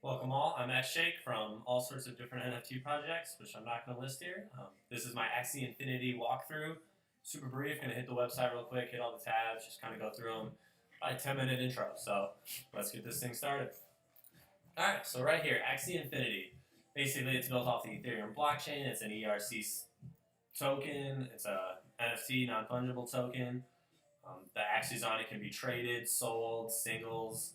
Welcome all. I'm Axie from all sorts of different NFT projects, which I'm not going to list here. This is my Axie Infinity walkthrough. Super brief. Going to hit the website real quick, hit all the tabs, just kind of go through them. Probably 10-minute intro. So let's get this thing started. All right. So right here, Axie Infinity. Basically, it's built off the Ethereum blockchain. It's an ERC token. It's a NFT, non-fungible token. The Axies on it can be traded, sold, singles.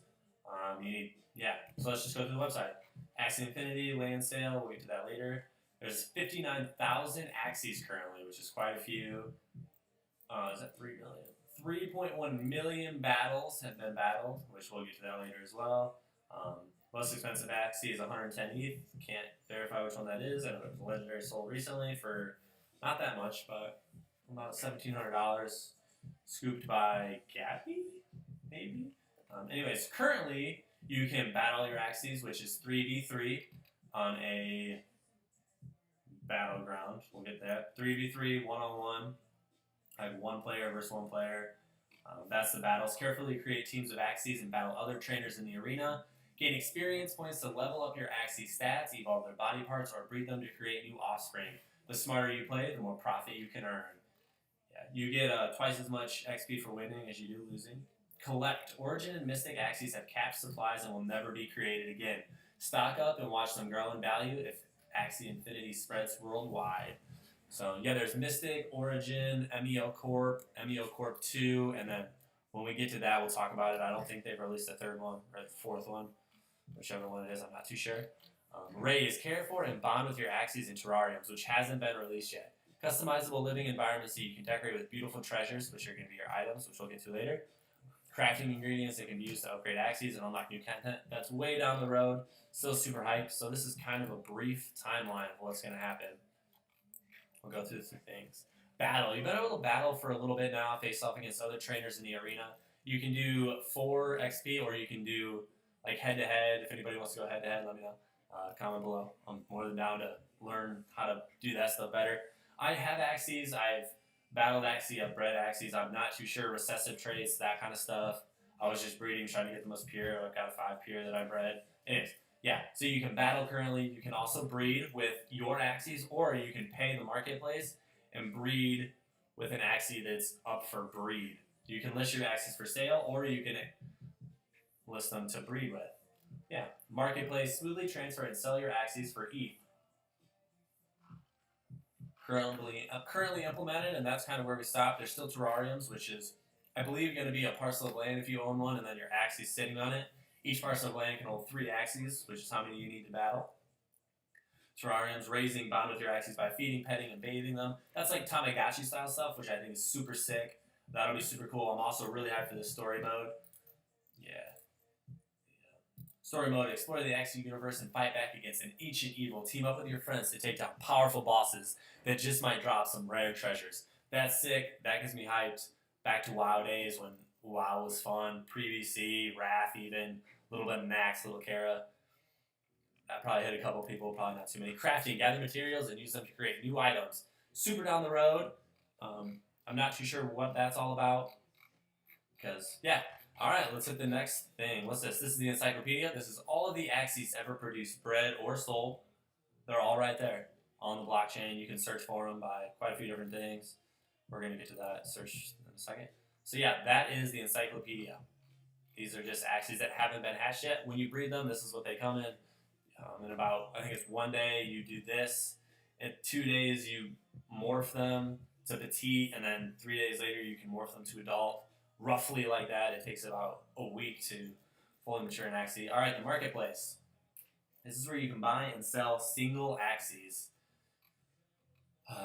So let's just go to the website. Axie Infinity, land sale, we'll get to that later. There's 59,000 Axies currently, which is quite a few. Is that 3 million? 3.1 million battles have been battled, which we'll get to that later as well. Most expensive Axie is 110 ETH. Can't verify which one that is. I know it was legendary sold recently for not that much, but about $1,700. Scooped by Gappy, maybe? Anyways, currently you can battle your Axies, which is 3v3 on a battleground. We'll get that. 3v3, one-on-one, like one player versus one player. That's the battles. Carefully create teams of Axies and battle other trainers in the arena. Gain experience points to level up your Axie stats, evolve their body parts, or breed them to create new offspring. The smarter you play, the more profit you can earn. You get twice as much XP for winning as you do losing. Collect. Origin and Mystic Axies have capped supplies and will never be created again. Stock up and watch them grow in value if Axie Infinity spreads worldwide. So yeah, there's Mystic, Origin, MEO Corp, MEO Corp 2, and then when we get to that, we'll talk about it. I don't think they've released a third one or the fourth one, whichever one it is, I'm not too sure. Raise. Care for and bond with your Axies in terrariums, which hasn't been released yet. Customizable living environments that you can decorate with beautiful treasures, which are going to be your items, which we'll get to later. Crafting ingredients that can be used to upgrade Axies and unlock new content. That's way down the road. Still super hyped. So this is kind of a brief timeline of what's going to happen. We'll go through some things. Battle. You've been able to battle for a little bit now, face off against other trainers in the arena. You can do 4 XP or you can do like head-to-head. If anybody wants to go head-to-head, let me know. Comment below. I'm more than down to learn how to do that stuff better. I have Axies. I've battled Axie. I've bred Axies. I'm not too sure recessive traits, that kind of stuff. I was just breeding, trying to get the most pure. I've got a 5 pure that I bred. Anyways, yeah. So you can battle currently. You can also breed with your Axies, or you can pay the marketplace and breed with an Axie that's up for breed. You can list your Axies for sale, or you can list them to breed with. Yeah. Marketplace, smoothly transfer and sell your Axies for ETH. Currently implemented, and that's kind of where we stop. There's still terrariums, which is, I believe, going to be a parcel of land if you own one, and then your Axie sitting on it. Each parcel of land can hold 3 Axies, which is how many you need to battle. Terrariums, raising, bond with your Axies by feeding, petting, and bathing them. That's like Tamagotchi style stuff, which I think is super sick. That'll be super cool. I'm also really hyped for the story mode. Yeah. Story mode, explore the Axie universe and fight back against an ancient evil. Team up with your friends to take down powerful bosses that just might drop some rare treasures. That's sick. That gets me hyped. Back to WoW days when WoW was fun. Pre-VC, Wrath even, a little bit of Max, little Kara. That probably hit a couple people, probably not too many. Crafting, gather materials and use them to create new items. Super down the road. I'm not too sure what that's all about. Because, yeah. Alright, let's hit the next thing. What's this? This is the encyclopedia. This is all of the Axies ever produced, bred, or sold. They're all right there on the blockchain. You can search for them by quite a few different things. We're going to get to that search in a second. So yeah, that is the encyclopedia. These are just Axies that haven't been hatched yet. When you breed them, this is what they come in. In about, I think it's 1 day, you do this. In 2 days, you morph them to petite, and then 3 days later, you can morph them to adult. Roughly like that. It takes about a week to fully mature an Axie. Alright, the marketplace. This is where you can buy and sell single Axies.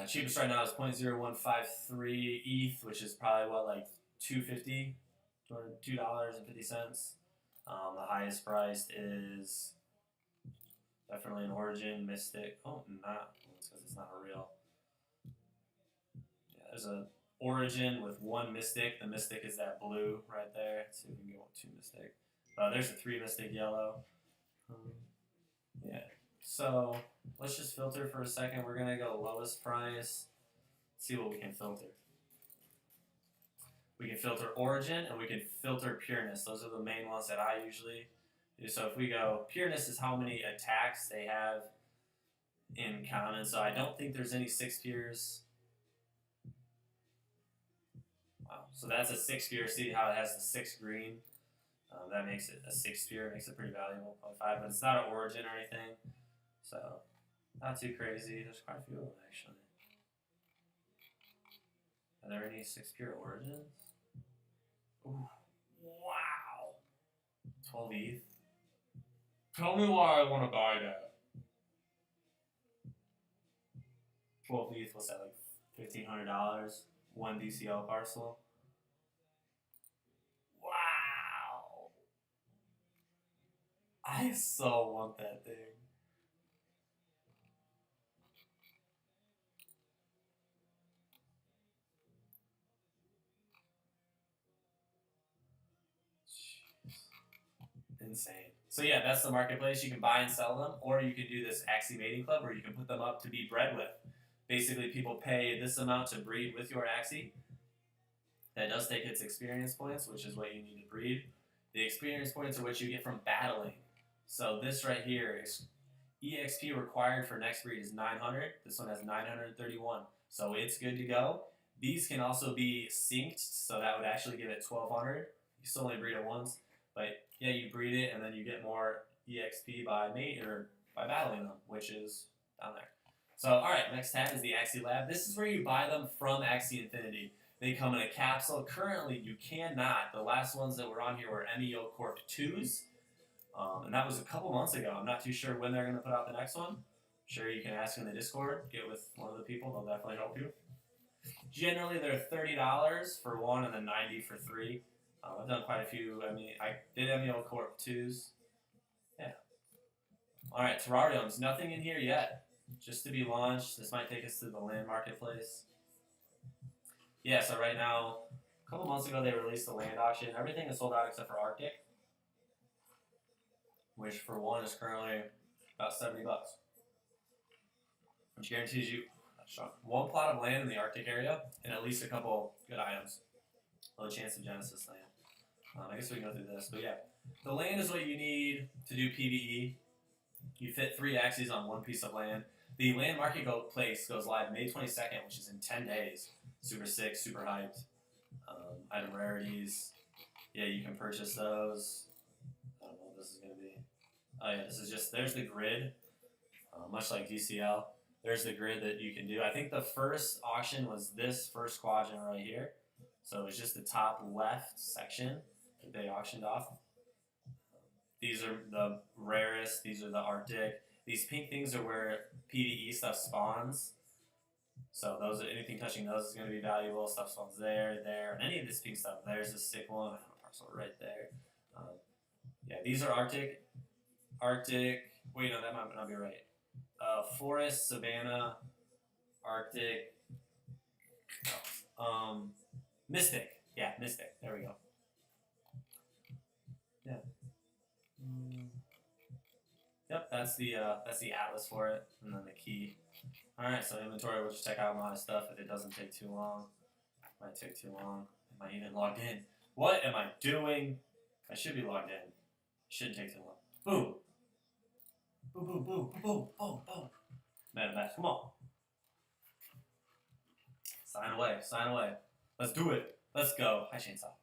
Cheapest right now is 0.0153 ETH, which is probably what, like $2.50 or $2.50. The highest priced is definitely an Origin, Mystic. Oh, not. It's because it's not a real. Yeah, there's a Origin with 1 Mystic. The Mystic is that blue right there. Let's see if we can go with 2 Mystic. There's a 3 Mystic yellow. Yeah. So let's just filter for a second. We're going to go lowest price. See what we can filter. We can filter Origin and we can filter Pureness. Those are the main ones that I usually So if we go, pureness is how many attacks they have in common. So I don't think there's any 6 pures. Wow. So that's a 6 pure. See how it has the 6 green? That makes it a 6 pure. Makes it pretty valuable. 5, but it's not an origin or anything. So not too crazy. There's quite a few of them actually. Are there any 6 pure origins? Ooh. Wow. 12 ETH. Tell me why I want to buy that. 12 ETH, what's that, like $1,500? 1 DCL parcel. Wow. I so want that thing. Insane. So yeah, that's the marketplace. You can buy and sell them, or you can do this Axie mating club where you can put them up to be bred with. Basically, people pay this amount to breed with your Axie. That does take its experience points, which is what you need to breed. The experience points are what you get from battling. So this right here is EXP required for next breed is 900. This one has 931. So it's good to go. These can also be synced, so that would actually give it 1200. You still only breed it once, but yeah, you breed it and then you get more EXP by mate or by battling them, which is down there. So alright, next tab is the Axie Lab. This is where you buy them from Axie Infinity. They come in a capsule. Currently, you cannot. The last ones that were on here were MEO Corp 2s. And that was a couple months ago. I'm not too sure when they're going to put out the next one. I'm sure you can ask in the Discord. Get with one of the people. They'll definitely help you. Generally, they're $30 for 1 and then $90 for 3. I've done quite a few. I mean, I did MEO Corp 2s. Yeah. All right, terrariums. Nothing in here yet. Just to be launched. This might take us to the land marketplace. Yeah, so right now, a couple months ago, they released the land auction. Everything is sold out except for Arctic, which for one is currently about $70, which guarantees you one plot of land in the Arctic area and at least a couple good items. Low chance of Genesis land. I guess we can go through this, but yeah. The land is what you need to do PvE. You fit 3 Axies on 1 piece of land. The land marketplace goes live May 22nd, which is in 10 days. Super sick, super hyped. Item rarities. Yeah, you can purchase those. I don't know what this is going to be. Oh yeah, this is just, there's the grid. Much like DCL. There's the grid that you can do. I think the first auction was this first quadrant right here. So it's just the top left section that they auctioned off. These are the rarest. These are the Arctic. These pink things are where PvE stuff spawns. So those, anything touching those is going to be valuable. Stuff spawns there, there, and any of this pink stuff. There's a sick one. I have a parcel right there. Yeah, these are Arctic. Arctic. Wait, no, that might not be right. Forest, Savannah, Arctic. Mystic. Yeah, Mystic. There we go. Yeah. Yep, that's the atlas for it, and then the key. All right, so inventory. We'll just check out a lot of stuff if it doesn't take too long. Might take too long. Am I even logged in? What am I doing? I should be logged in. Shouldn't take too long. Boom. Boom, boom, boom, boom, boom, boom. Man, come on. Sign away, sign away. Let's do it. Let's go. Hi, Chainsaw.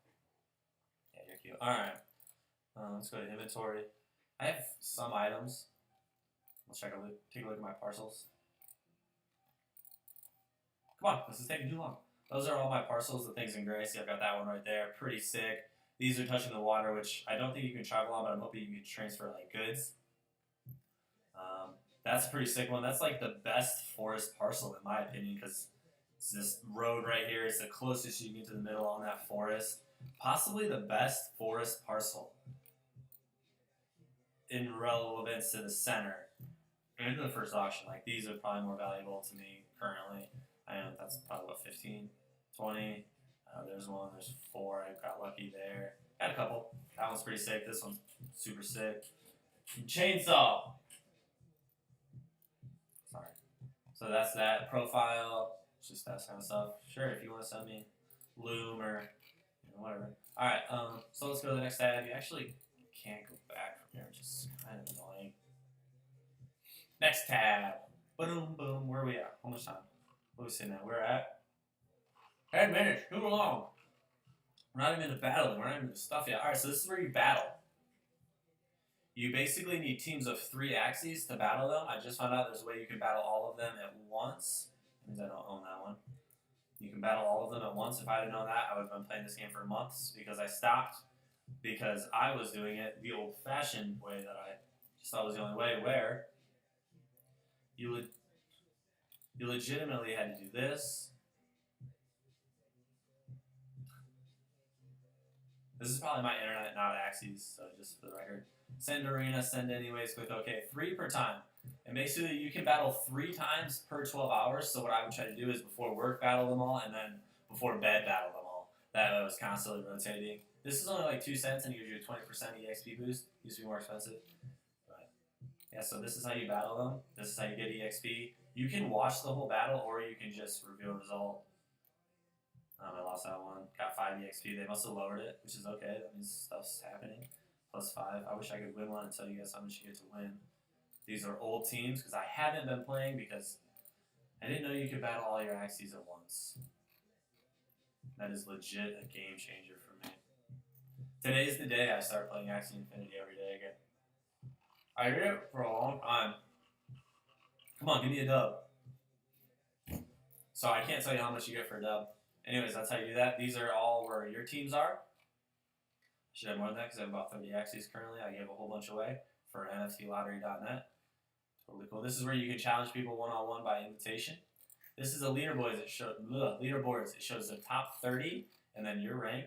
Yeah, you're cute. All right. Let's go to inventory. I have some items. Let's take a look at my parcels. Come on, this is taking too long. Those are all my parcels, the things in gray. See, I've got that one right there. Pretty sick. These are touching the water, which I don't think you can travel on, but I'm hoping you can transfer like goods. That's a pretty sick one. That's like the best forest parcel in my opinion, because it's this road right here. It's the closest you can get to the middle on that forest. Possibly the best forest parcel in relevance to the center and to the first auction. Like, these are probably more valuable to me currently. I know that's probably about 15, 20. There's one, there's 4. I got lucky there. Got a couple. That one's pretty sick. This one's super sick. Chainsaw. Sorry. So that's that. Profile. Just that kind of stuff. Sure, if you want to send me Loom or whatever. Alright, so let's go to the next tab. You actually can't go back from They're just kind of annoying. Next tab. Boom, boom. Where are we at? How much time? What are we saying now? We're at 10 minutes. Too long. We're not even into battling. We're not even into stuff yet. Alright, so this is where you battle. You basically need teams of 3 Axies to battle them. I just found out there's a way you can battle all of them at once. That means I don't own that one. You can battle all of them at once. If I didn't know that, I would have been playing this game for months because I stopped because I was doing it the old-fashioned way that I just thought was the only way, where you legitimately had to do this. This is probably my internet, not Axie's, so just for the record. Send arena, send anyways, click OK. 3 per time. And basically, you can battle 3 times per 12 hours. So what I would try to do is before work, battle them all, and then before bed, battle them all. That was constantly rotating. This is only like 2 cents, and it gives you a 20% EXP boost. Used to be more expensive. But yeah, so this is how you battle them. This is how you get EXP. You can watch the whole battle, or you can just review a result. I lost that one. Got 5 EXP. They must have lowered it, which is okay. That means stuff's happening. +5. I wish I could win one and tell you guys how much you get to win. These are old teams because I haven't been playing because I didn't know you could battle all your Axies at once. That is legit a game changer for me. Today's the day I start playing Axie Infinity every day again. I did it for a long time. Come on, give me a dub. So I can't tell you how much you get for a dub. Anyways, that's how you do that. These are all where your teams are. Should have more than that because I have about 30 Axies currently. I gave a whole bunch away for NFTlottery.net. Totally cool. This is where you can challenge people one-on-one by invitation. This is a leaderboards. It shows the top 30 and then your rank.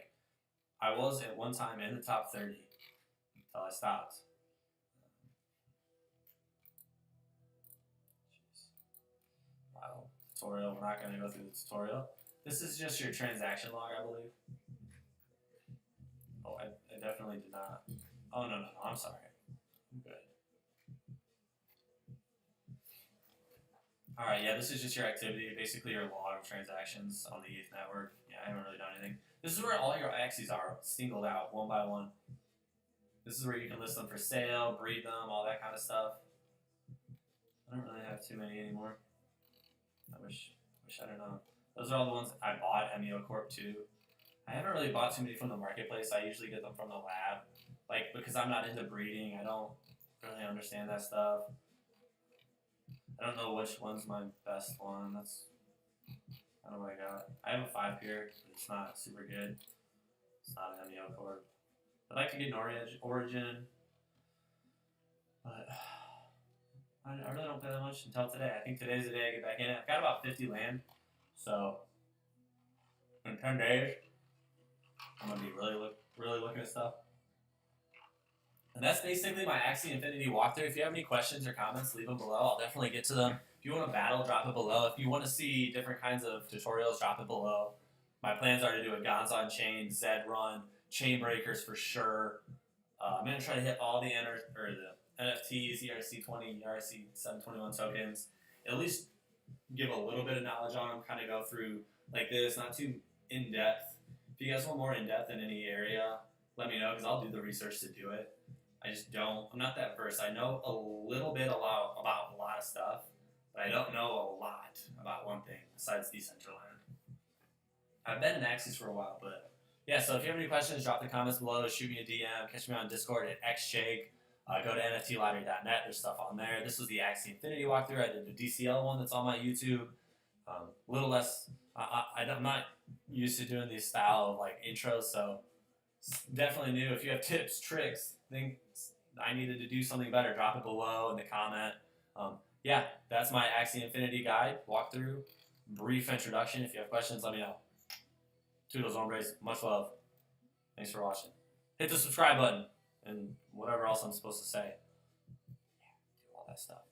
I was at one time in the top 30 until I stopped. Wow. Tutorial. We're not going to go through the tutorial. This is just your transaction log, I believe. Oh, I definitely did not. Oh, no, I'm sorry. I'm good. Alright, yeah, this is just your activity, basically your log of transactions on the ETH network. Yeah, I haven't really done anything. This is where all your Axies are, singled out, one by one. This is where you can list them for sale, breed them, all that kind of stuff. I don't really have too many anymore. I wish I don't know. Those are all the ones I bought, MEO Corp 2. I haven't really bought too many from the marketplace. I usually get them from the lab. Like, because I'm not into breeding, I don't really understand that stuff. I don't know which one's my best one. That's kind of what I got. I have a 5 here, but it's not super good. It's not an MEO Corp. I'd like to get an Origin, but I really don't play that much until today. I think today's the day I get back in it. I've got about 50 land, so in 10 days, I'm going to be really looking at stuff. And that's basically my Axie Infinity walkthrough. If you have any questions or comments, leave them below. I'll definitely get to them. If you want to battle, drop it below. If you want to see different kinds of tutorials, drop it below. My plans are to do a Gons on Chain, Zed run, Chain Breakers for sure. I'm going to try to hit all the NFTs, ERC20, ERC721 tokens. At least give a little bit of knowledge on them, kind of go through like this, not too in-depth. If you guys want more in-depth in any area, let me know because I'll do the research to do it. I'm not that versed. I know a little bit about a lot of stuff, but I don't know a lot about one thing besides Decentraland. I've been in Axies for a while, but yeah, so if you have any questions, drop the comments below, shoot me a DM, catch me on Discord at xshake, go to NFTlottery.net, there's stuff on there. This was the Axie Infinity walkthrough. I did the DCL one that's on my YouTube. A little less, I'm not used to doing these style of like intros, so definitely new. If you have tips, tricks, think I needed to do something better, drop it below in the comment. Yeah, that's my Axie Infinity guide, walkthrough, brief introduction. If you have questions, let me know. Toodles, hombres, much love. Thanks for watching. Hit the subscribe button and whatever else I'm supposed to say. Yeah, do all that stuff.